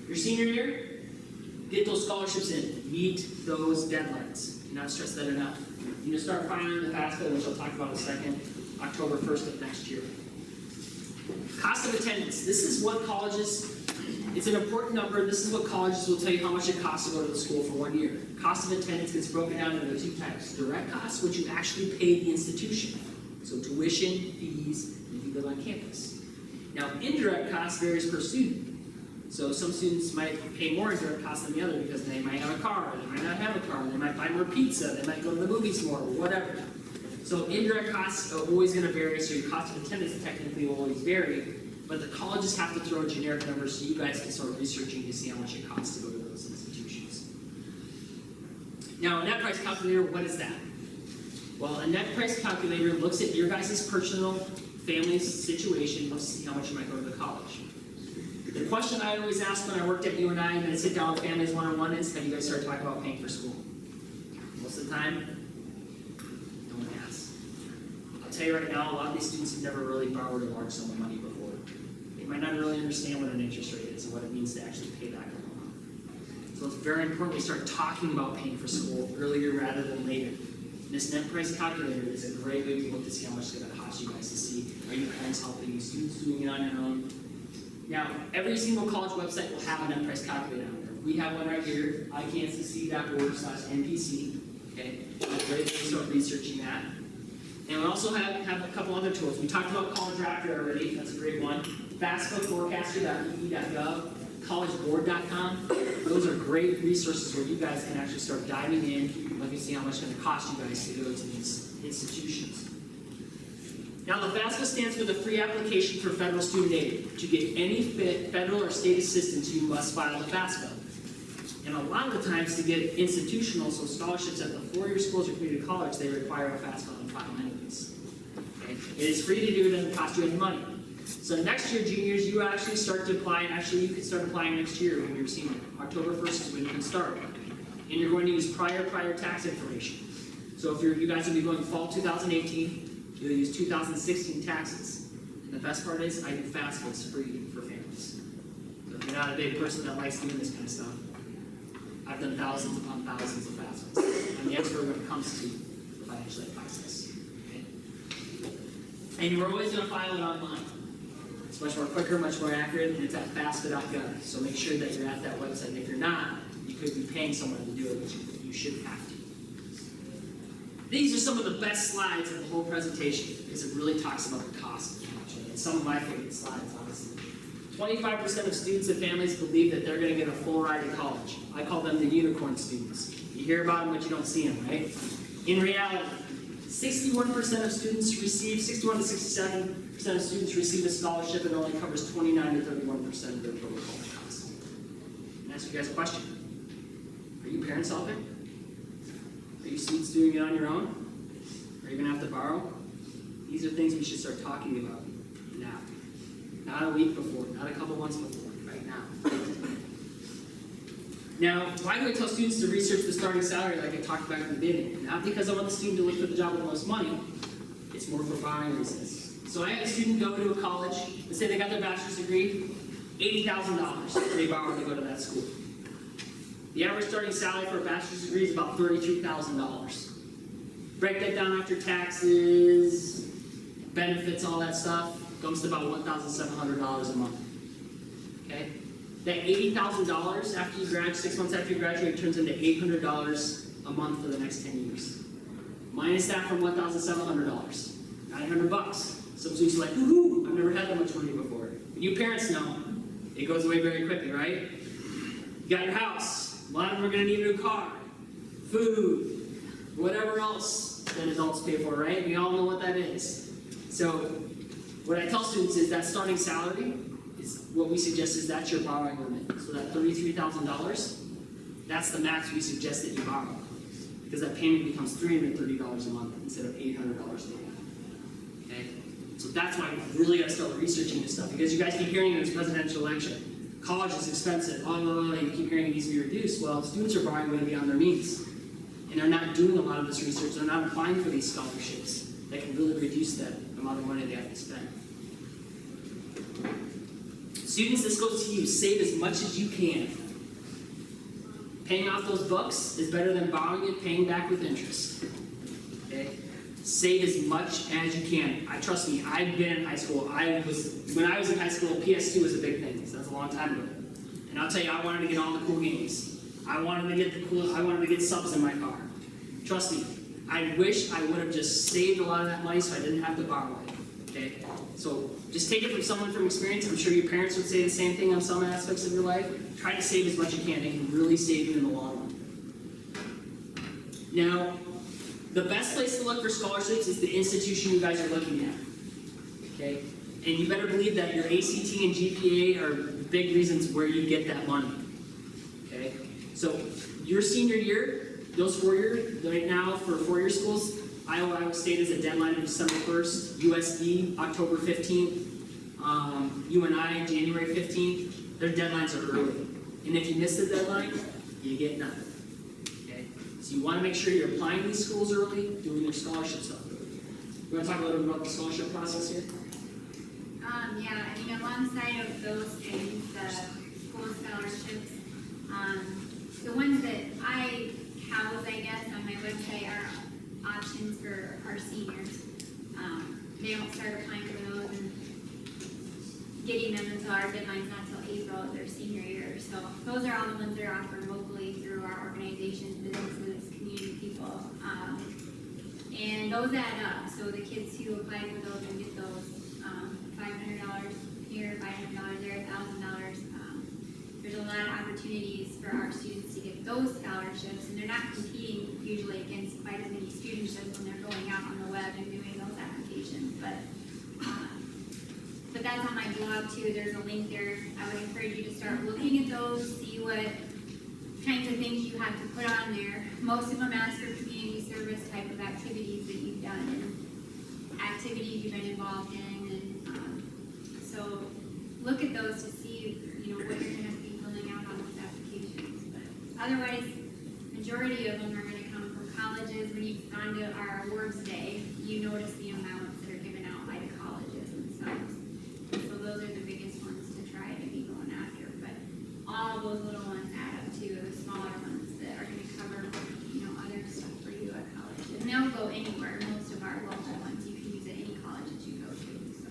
Your senior year, get those scholarships in. Meet those deadlines. Cannot stress that enough. You're going to start filing the FAFSA, which I'll talk about in a second, October 1st of next year. Cost of attendance. This is what colleges, it's an important number. This is what colleges will tell you how much it costs to go to the school for 1 year. Cost of attendance gets broken down into two types. Direct costs, which you actually pay the institution. So tuition, fees, if you live on campus. Now, indirect cost varies per student. So some students might pay more indirect costs than the other because they might have a car, they might not have a car, they might buy more pizza, they might go to the movies more, whatever. So indirect costs are always going to vary, so your cost of attendance technically will always vary, but the colleges have to throw a generic number so you guys can start researching to see how much it costs to go to those institutions. Now, a net price calculator, what is that? Well, a net price calculator looks at your guys' personal family's situation to see how much you might go to the college. The question I always ask when I worked at UNI and I sit down with families one-on-one is, have you guys started talking about paying for school? Most of the time, don't ask. I'll tell you right now, a lot of these students have never really borrowed a large sum of money before. They might not really understand what an interest rate is and what it means to actually pay back a loan. So it's very important we start talking about paying for school earlier rather than later. This net price calculator is a great way to look to see how much it's going to cost you guys to see, are your parents helping you, students doing it on your own. Now, every single college website will have a net price calculator on there. We have one right here, icancc.org/NPC. Okay, it's a great way to start researching that. And we also have a couple other tools. We talked about College Raptor already, that's a great one. FAFSAforecaster.ue.gov, collegeboard.com. Those are great resources where you guys can actually start diving in. Let me see how much it's going to cost you guys to go to these institutions. Now, the FAFSA stands for the free application for federal student aid. To get any federal or state assistance, you must file the FAFSA. And a lot of the times to get institutional, so scholarships at the four-year schools or community college, they require a FAFSA on file anyways. Okay? It is free to do, it doesn't cost you any money. So next year, juniors, you actually start to apply, and actually you can start applying next year when you're senior. October 1st is when you can start. And you're going to use prior tax information. So if you guys will be going fall 2018, you'll use 2016 taxes. And the best part is, I do FAFSA, it's free for families. So if you're not a big person that likes doing this kind of stuff, I've done thousands upon thousands of FAFSAs. I'm the expert when it comes to the financial aid process. Okay? And we're always going to file it online. It's much more quicker, much more accurate, and it's at FAFSA.gov. So make sure that you're at that website. And if you're not, you could be paying someone to do it, which you shouldn't have to. These are some of the best slides of the whole presentation because it really talks about the cost of college. And it's some of my favorite slides, honestly. 25% of students and families believe that they're going to get a full ride to college. I call them the unicorn students. You hear about them, but you don't see them, right? In reality, 61% of students receive, 61 to 67% of students receive a scholarship and only covers 29 to 31% of their total college costs. And ask you guys a question. Are you parents out there? Are you students doing it on your own? Are you going to have to borrow? These are things we should start talking about now. Not a week before, not a couple months before, right now. Now, why do I tell students to research the starting salary like I talked about in the beginning? Not because I want the student to look for the job with the most money, it's more for buying reasons. So I had a student go to a college, let's say they got their bachelor's degree, $80,000 they borrowed to go to that school. The average starting salary for a bachelor's degree is about $33,000. Break that down after taxes, benefits, all that stuff, comes to about $1,700 a month. Okay? That $80,000 after you graduate, 6 months after you graduate, turns into $800 a month for the next 10 years. Minus that from $1,700, $900. Some students are like, woohoo, I've never had that much money before. But you parents know, it goes away very quickly, right? You got your house. A lot of them are going to need a new car, food, whatever else that adults pay for, right? We all know what that is. So what I tell students is that starting salary is what we suggest is that's your borrowing limit. So that $33,000, that's the max we suggest that you borrow. Because that payment becomes $330 a month instead of $800 a month. Okay? So that's why we really got to start researching this stuff. Because you guys keep hearing in this presidential election, college is expensive, you keep hearing it needs to be reduced. Well, students are borrowing money beyond their means. And they're not doing a lot of this research. They're not applying for these scholarships that can really reduce that amount of money they have to spend. Students, this goes to you. Save as much as you can. Paying off those books is better than borrowing it, paying back with interest. Okay? Save as much as you can. Trust me, I've been in high school. When I was in high school, PS2 was a big thing. So that's a long time ago. And I'll tell you, I wanted to get all the cool games. I wanted to get subs in my car. Trust me, I wish I would have just saved a lot of that money so I didn't have to borrow it. Okay? So just take it from someone from experience. I'm sure your parents would say the same thing on some aspects of your life. Try to save as much as you can. It can really save you in the long run. Now, the best place to look for scholarships is the institution you guys are looking at. Okay? And you better believe that your ACT and GPA are big reasons where you get that money. Okay? So your senior year, those 4 years, right now for 4-year schools, Iowa State is a deadline of December 1st, USD October 15th, UNI January 15th. Their deadlines are early. And if you miss the deadline, you get nothing. Okay? So you want to make sure you're applying these schools early, doing your scholarship stuff early. You want to talk a little bit about the scholarship process here? Yeah, I mean, alongside of those things, the school scholarships, the ones that I house, I guess, on my website are options for our seniors. They don't start applying for those and getting them until our deadline's not until April of their senior year. So those are all the ones that are offered locally through our organizations, businesses, community people. And those add up. So the kids who apply for those and get those $500 here, $500 there, $1,000. There's a lot of opportunities for our students to get those scholarships, and they're not competing usually against quite as many students as when they're going out on the web and doing those applications. But that's on my blog too. There's a link there. I would encourage you to start looking at those, see what kinds of things you have to put on there. Most of them ask for community service type of activities that you've done and activities you've been involved in. And so look at those to see, you know, what you're going to be filling out on those applications. But otherwise, majority of them are going to come from colleges. When you've gone to our awards day, you notice the amounts that are given out by the colleges themselves. So those are the biggest ones to try to be going after. But all those little ones add up to the smaller ones that are going to cover, you know, other stuff for you at college. And they'll go anywhere. Most of our local ones you can use at any college that you go to. So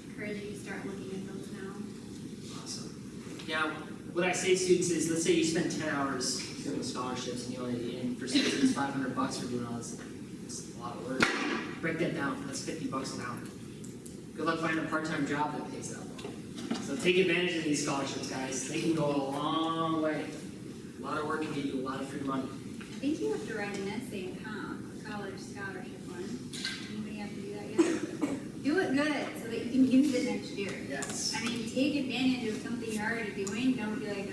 encourage you to start looking at those now. Awesome. Now, what I say to students is, let's say you spend 10 hours doing scholarships and you only, and for students it's $500 for doing all this. It's a lot of work. Break that down. That's $50 an hour. Good luck finding a part-time job that pays that well. So take advantage of these scholarships, guys. They can go a long way. A lot of work can get you a lot of free money. I think you have to write an essay in a college scholarship one. Anybody have to do that yet? Do it good so that you can use it next year. Yes. I mean, take advantage of something you're already doing. Don't be like,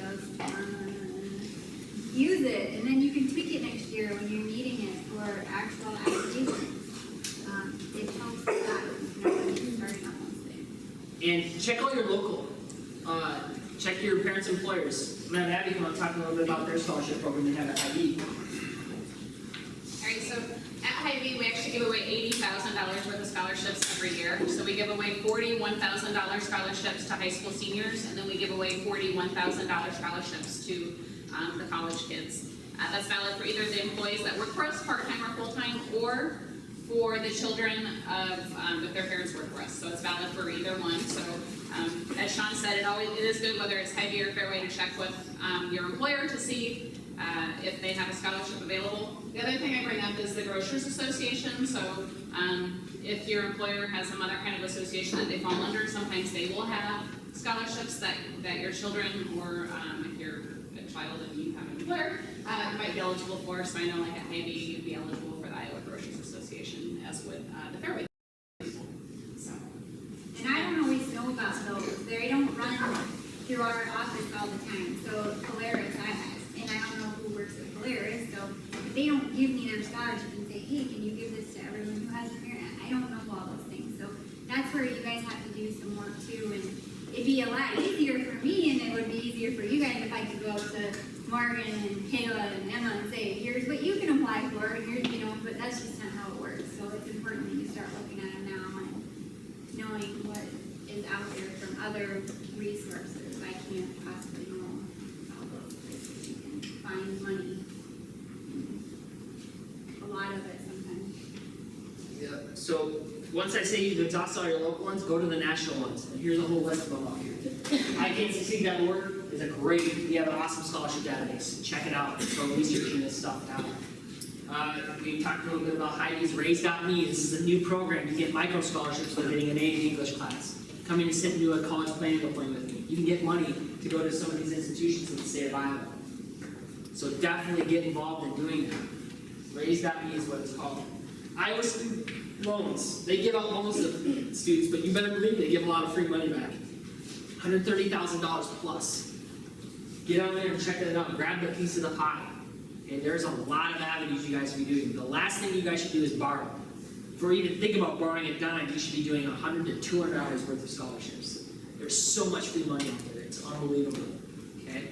use it, and then you can tweak it next year when you're needing it for actual applications. It helps a lot, you know, when you're starting on those things. And check out your local. Check your parents' employers. I'm going to have Abby come up and talk a little bit about their scholarship program they have at IB. All right, so at Hy-Vee, we actually give away $80,000 worth of scholarships every year. So we give away $41,000 scholarships to high school seniors, and then we give away $41,000 scholarships to the college kids. That's valid for either the employees that work for us, part-time or full-time, or for the children of if their parents work for us. So it's valid for either one. So as Sean said, it is good whether it's Hy-Vee or Fairway to check with your employer to see if they have a scholarship available. The other thing I bring up is the Grocers Association. So if your employer has some other kind of association that they fall under, sometimes they will have scholarships that your children or if you're a child and you have an employer might be eligible for. So I know like at Hy-Vee you'd be eligible for the Iowa Grocers Association, as would the Fairway people. So. And I don't always know about those. They don't run through our office all the time. So Polaris, and I don't know who works at Polaris, so if they don't give me their scholarship and say, hey, can you give this to everyone who has a parent? I don't know all those things. So that's where you guys have to do some work too. And it'd be a lot easier for me, and it would be easier for you guys if I could go up to Morgan and Kayla and Emma and say, here's what you can apply for, and here's, you know, but that's just not how it works. So it's important that you start looking at them now and knowing what is out there from other resources. I can't possibly know all those places you can find money. A lot of it sometimes. Yeah. So once I say you exhaust all your local ones, go to the national ones. And here's a whole list of them up here. ICAN.org is a great, we have an awesome scholarship database. Check it out. So researching this stuff out. We talked a little bit about Heidi's Raise.me. This is a new program. You get micro scholarships for getting an A in English class. Come in and sit and do a college planning appointment with me. You can get money to go to some of these institutions in the state of Iowa. So definitely get involved in doing that. Raise.me is what it's called. Iowa student loans. They give out loans to students, but you better believe they give a lot of free money back. $130,000 plus. Get out there and check it out. Grab the piece of the pie. And there's a lot of avenues you guys can be doing. The last thing you guys should do is borrow. For you to think about borrowing a dime, you should be doing $100 to $200 worth of scholarships. There's so much free money out there. It's unbelievable. Okay?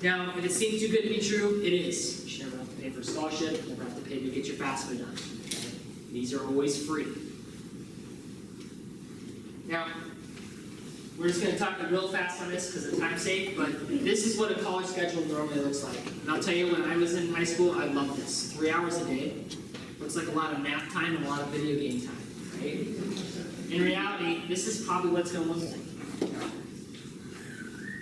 Now, if it seems too good to be true, it is. You should never have to pay for a scholarship. Never have to pay to get your FAFSA done. Okay? These are always free. Now, we're just going to talk real fast on this because of time's sake, but this is what a college schedule normally looks like. And I'll tell you, when I was in high school, I loved this. 3 hours a day. Looks like a lot of math time and a lot of video game time, right? In reality, this is probably what it's going to look like.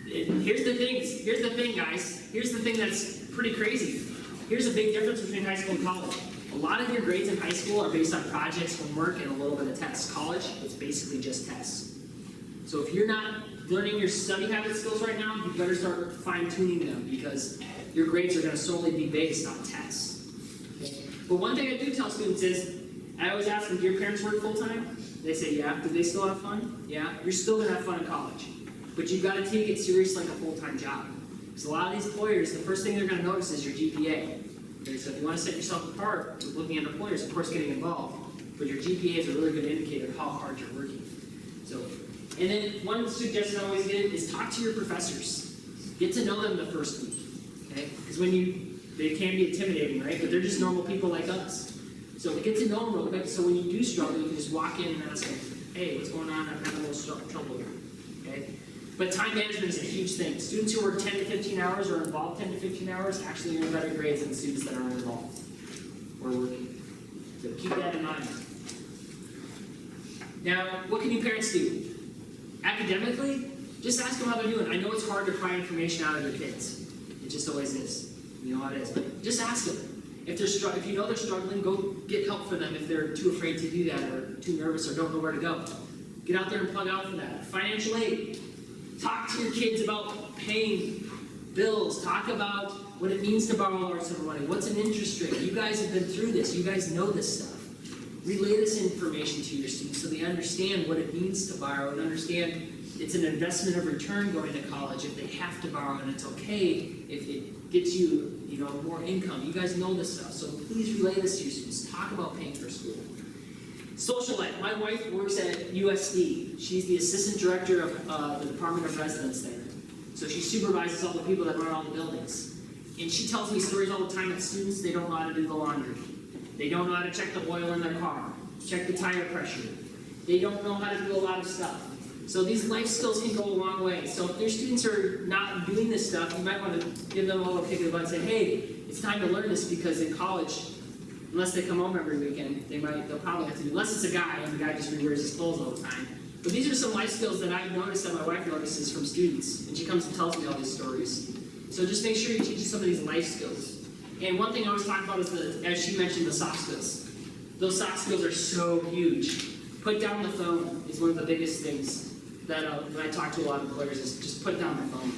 Here's the thing, guys. Here's the thing that's pretty crazy. Here's a big difference between high school and college. A lot of your grades in high school are based on projects, homework, and a little bit of tests. College, it's basically just tests. So if you're not learning your study habit skills right now, you better start fine-tuning them because your grades are going to solely be based on tests. Okay? But one thing I do tell students is, I always ask them, do your parents work full-time? They say, yeah. Do they still have fun? Yeah. You're still going to have fun in college. But you've got to take it serious like a full-time job. Because a lot of these employers, the first thing they're going to notice is your GPA. Okay, so if you want to set yourself apart with looking at employers, of course, getting involved. But your GPA is a really good indicator of how hard you're working. So, and then one suggestion I always give is talk to your professors. Get to know them the first week. Okay? Because they can be intimidating, right? But they're just normal people like us. So get to know them real quick. So when you do struggle, you can just walk in and ask them, hey, what's going on? I'm having a little trouble here. Okay? But time management is a huge thing. Students who work 10 to 15 hours or involved 10 to 15 hours actually earn better grades than students that aren't involved or working. So keep that in mind. Now, what can you parents do? Academically, just ask them how they're doing. I know it's hard to pry information out of your kids. It just always is. You know how it is. But just ask them. If you know they're struggling, go get help for them if they're too afraid to do that or too nervous or don't know where to go. Get out there and plug out for that. Financial aid. Talk to your kids about paying bills. Talk about what it means to borrow large sum of money. What's an interest rate? You guys have been through this. You guys know this stuff. Relay this information to your students so they understand what it means to borrow and understand it's an investment of return going to college if they have to borrow, and it's okay if it gets you, more income. You guys know this stuff, so please relay this to your students. Talk about paying for school. Social life. My wife works at USD. She's the assistant director of the Department of Residence there. So she supervises all the people that run all the buildings. And she tells me stories all the time that students, they don't know how to do the laundry. They don't know how to check the oil in their car, check the tire pressure. They don't know how to do a lot of stuff. So these life skills can go a long way. So if your students are not doing this stuff, you might want to give them a little kick in the butt and say, hey, it's time to learn this because in college, unless they come home every weekend, they'll probably have to do, unless it's a guy and the guy just rewears his clothes all the time. But these are some life skills that I've noticed that my wife notices from students, and she comes and tells me all these stories. So just make sure you teach some of these life skills. And one thing I always talk about is, as she mentioned, the soft skills. Those soft skills are so huge. Put down the phone is one of the biggest things that when I talk to a lot of employers is just put down the phone.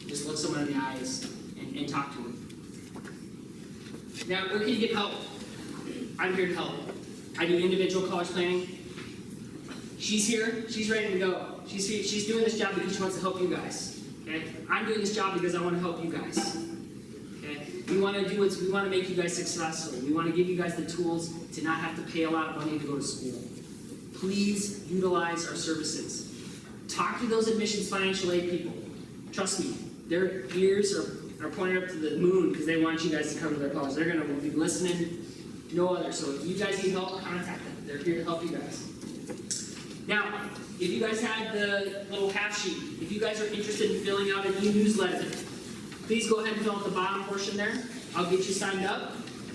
Just look someone in the eyes and talk to them. Now, where can you get help? I'm here to help. I do individual college planning. She's here. She's ready to go. She's doing this job because she wants to help you guys. Okay? I'm doing this job because I want to help you guys. Okay? We want to make you guys successful. We want to give you guys the tools to not have to pay a lot of money to go to school. Please utilize our services. Talk to those admissions financial aid people. Trust me, their ears are pointed up to the moon because they want you guys to come to their college. They're going to be listening, no other. So if you guys need help, contact them. They're here to help you guys. Now, if you guys had the little half sheet, if you guys are interested in filling out an e-newsletter, please go ahead and fill out the bottom portion there. I'll get you signed up.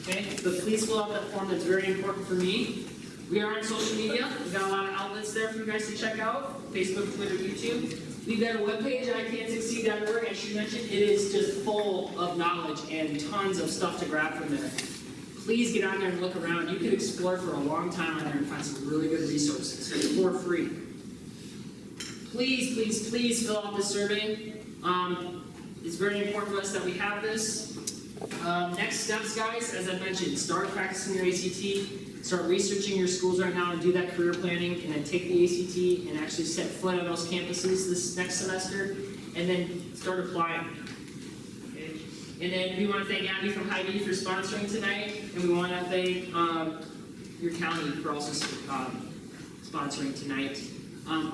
Okay? But please fill out that form. That's very important for me. We are on social media. We've got a lot of outlets there for you guys to check out. Facebook, Twitter, YouTube. We've got a webpage, ICAN6C.org. As she mentioned, it is just full of knowledge and tons of stuff to grab from there. Please get on there and look around. You can explore for a long time on there and find some really good resources for free. Please, please, please fill out this survey. It's very important to us that we have this. Next steps, guys, as I mentioned, start practicing your ACT. Start researching your schools right now and do that career planning, and then take the ACT and actually set foot on those campuses this next semester, and then start applying. Okay? And then we want to thank Abby from Hy-Vee for sponsoring tonight, and we want to thank your county for also sponsoring tonight.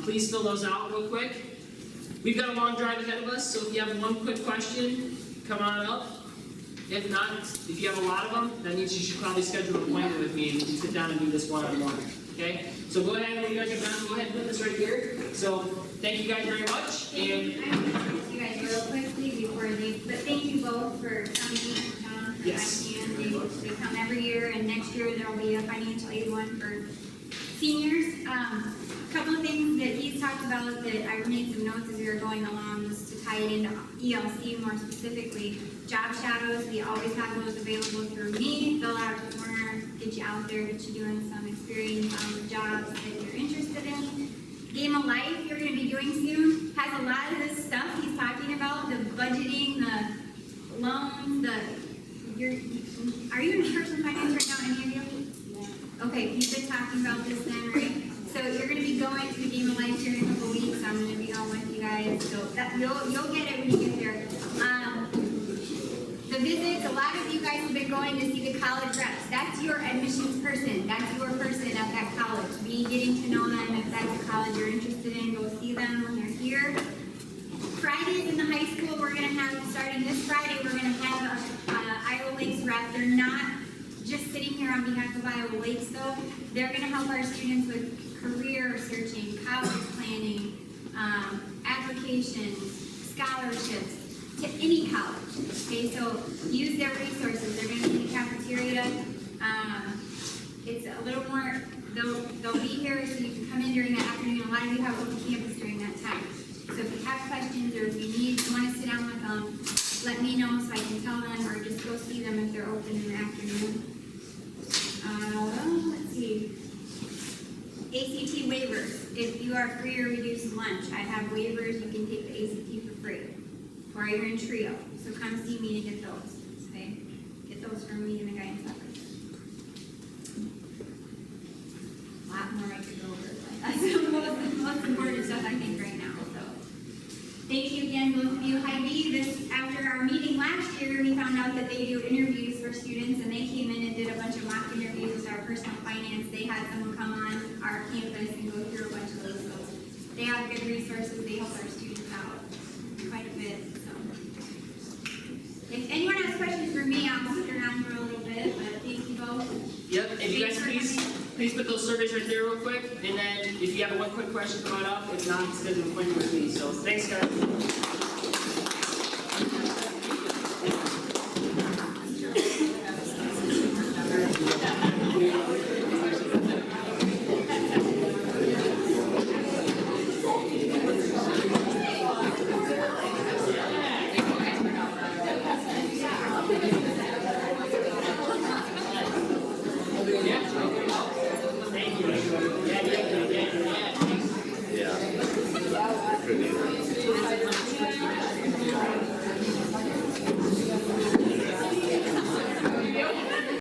Please fill those out real quick. We've got a long drive ahead of us, so if you have one quick question, come on up. If not, if you have a lot of them, that means you should probably schedule an appointment with me and we can sit down and do this one-on-one. Okay? So go ahead, when you guys are done, go ahead and put this right here. So thank you guys very much. And I'm going to ask you guys real quickly before I leave, but thank you both for coming down for Yes. ICAN. They come every year, and next year there will be a financial aid one for seniors. A couple of things that he's talked about that I made some notes as we were going along was to tie it into ELC more specifically. Job shadows, we always have those available through me. Fill out a corner, get you out there, get you doing some experience on the jobs that you're interested in. Game of Life, you're going to be doing soon, has a lot of this stuff he's talking about, the budgeting, the loans, are you in personal finance right now, any of you? Yeah. Okay, he's been talking about this then, right? So you're going to be going to the Game of Life here in a couple weeks. I'm going to be going with you guys, so that you'll get it when you get there. have been going to see the college reps. That's your admissions person. That's your person at that college. Be getting to know them. If that's a college you're interested in, go see them when they're here. Fridays in the high school, we're going to have, starting this Friday, we're going to have a Iowa Lakes rep. They're not just sitting here on behalf of Iowa Lakes, though. They're going to help our students with career searching, college planning, applications, scholarships to any college. Okay, so use their resources. They're going to be in the cafeteria. It's a little more, they'll be here so you can come in during the afternoon. A lot of you have open campus during that time. So if you have questions or if you want to sit down with them, let me know so I can tell them, or just go see them if they're open in the afternoon. Let's see. ACT waivers. If you are free or reduced lunch, I have waivers. You can take the ACT for free. Or you're in trio. So come see me to get those. Okay? Get those from me and the guidance officer. A lot more I could go over, but that's the most important stuff I think right now. So thank you again, both of you. Hy-Vee, after our meeting last year, we found out that they do interviews for students, and they came in and did a bunch of mock interviews with our personal finance. They had someone come on our campus and go through a bunch of those. So they have good resources. They help our students out quite a bit. So if anyone has questions for me, I'll stick around for a little bit, but thank you both. Yep, if you guys please put those surveys right there real quick, and then if you have one quick question brought up, if not, schedule an appointment with me. So thanks, guys.